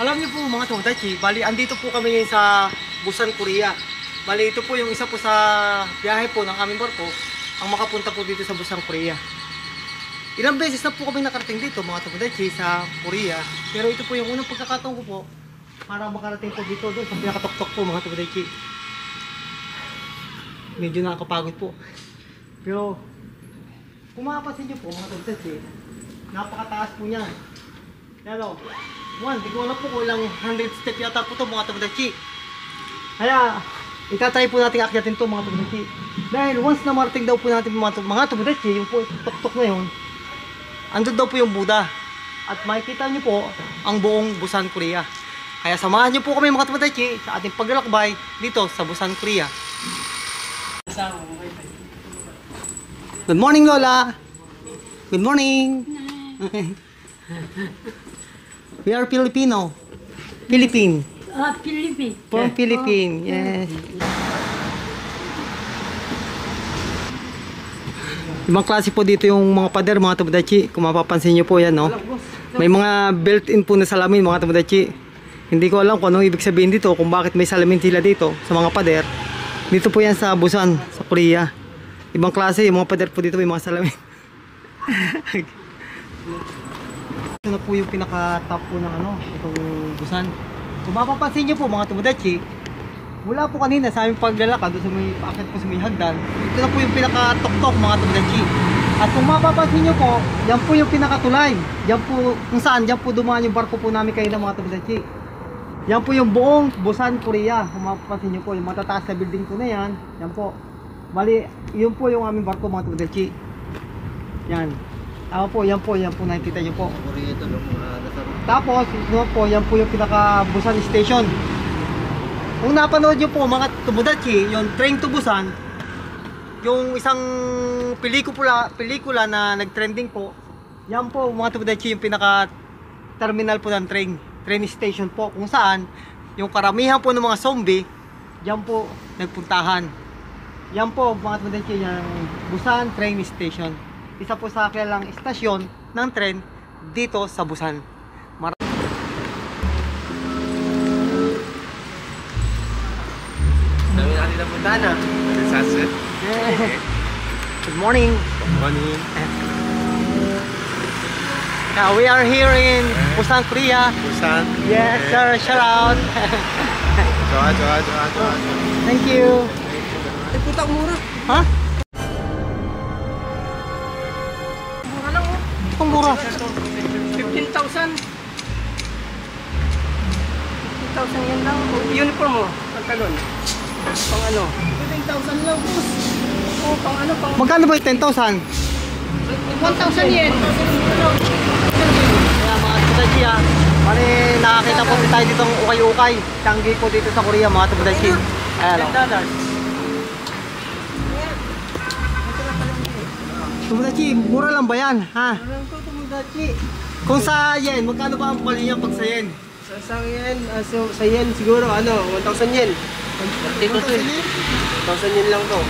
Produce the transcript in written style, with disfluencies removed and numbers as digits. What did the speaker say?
Alam niyo po mga Tomodachi, bali andito po kami ngayon sa Busan, Korea. Bali ito po yung isa po sa biyahe po ng aming barko ang makapunta po dito sa Busan, Korea. Ilang beses na po kami nakarating dito mga Tomodachi sa Korea. Pero ito po yung unang pagkakataon ko po para makarating po dito doon sa pinakatok-tok po mga Tomodachi. Medyo nakakapagod po. Pero kung makapansin nyo po mga Tomodachi, napakataas po niyan. Yan o. Di ko alam po kung ilang 100 step yata po ito mga Tomodachi. Kaya itatry po natin akyatin ito mga Tomodachi. Dahil once na marating daw po natin mga Tomodachi, yung po tok-tok na yun, andun daw po yung Buddha. At makikita nyo po ang buong Busan, Korea. Kaya samahan nyo po kami mga Tomodachi sa ating paglalakbay dito sa Busan, Korea. Good morning Lola! Good morning! We are Filipino. Philippine. Philippine. From Philippine, yes. Ibang klase po dito yung mga pader, mga Tomodachi. Kung mapapansin nyo po yan, no? May mga built-in po na salamin, mga Tomodachi. Hindi ko alam kung anong ibig sabihin dito, kung bakit may salamin sila dito sa mga pader. Dito po yan sa Busan, sa Korea. Ibang klase, yung mga pader po dito may mga salamin. Ito na po yung pinaka-top po ng itong Busan. Kung mapapansin nyo po mga Tomodachi, mula po kanina sa aming paglalakad doon sa may paakit po sa may hagdan, ito na po yung pinaka-tok-tok mga Tomodachi. At kung mapapansin nyo po, yan po yung pinaka-tulay. Yan po, kung saan, yan po dumaan yung barko po namin kayo ng mga Tomodachi. Yan po yung buong Busan, Korea. Kung mapapansin nyo po, yung matataas na building po na yan, yan po. Bali, yun po yung aming barko mga Tomodachi. Yan. Yan po nakikita nyo po. Tapos, yan po yung pinaka-Busan station. Kung napanood nyo po mga Tomodachi, yung Train to Busan, yung isang pelikula na nag-trending po, yan po mga Tomodachi yung pinaka-terminal po ng train station po, kung saan yung karamihan po ng mga zombie, yan po nagpuntahan. Yan po mga Tomodachi, yung Busan Train Station. Isa po sa kilalang istasyon ng tren dito sa Busan. Dami na kanila punta na. Sunset. Good morning. Good morning. Now we are here in Busan, Korea. Busan. Yes sir, shout out. Joa. Thank you. Ay, puta, mura. Ha? Mura lang, oh. Ang mura. 15,000. 15,000 yan lang. Uniform mo, pantalon. Pang ano? 15,000 lang, boss. Oo, pang ano, pang... Magkano ba yung 10,000? 1,000 yen. Kaya mga Tomodachi Mali nakakita po tayo ditong ukay-ukay. Changi po dito sa Korea mga Tomodachi. Ayan o. Tomodachi, mura lang ba yan? Ha? Alam ko, Tomodachi. Kung sa yen, magkano ba ang pali niya pag sa yen? Sa yen, sa yen siguro, 1,000 yen. 1,000 yen lang to.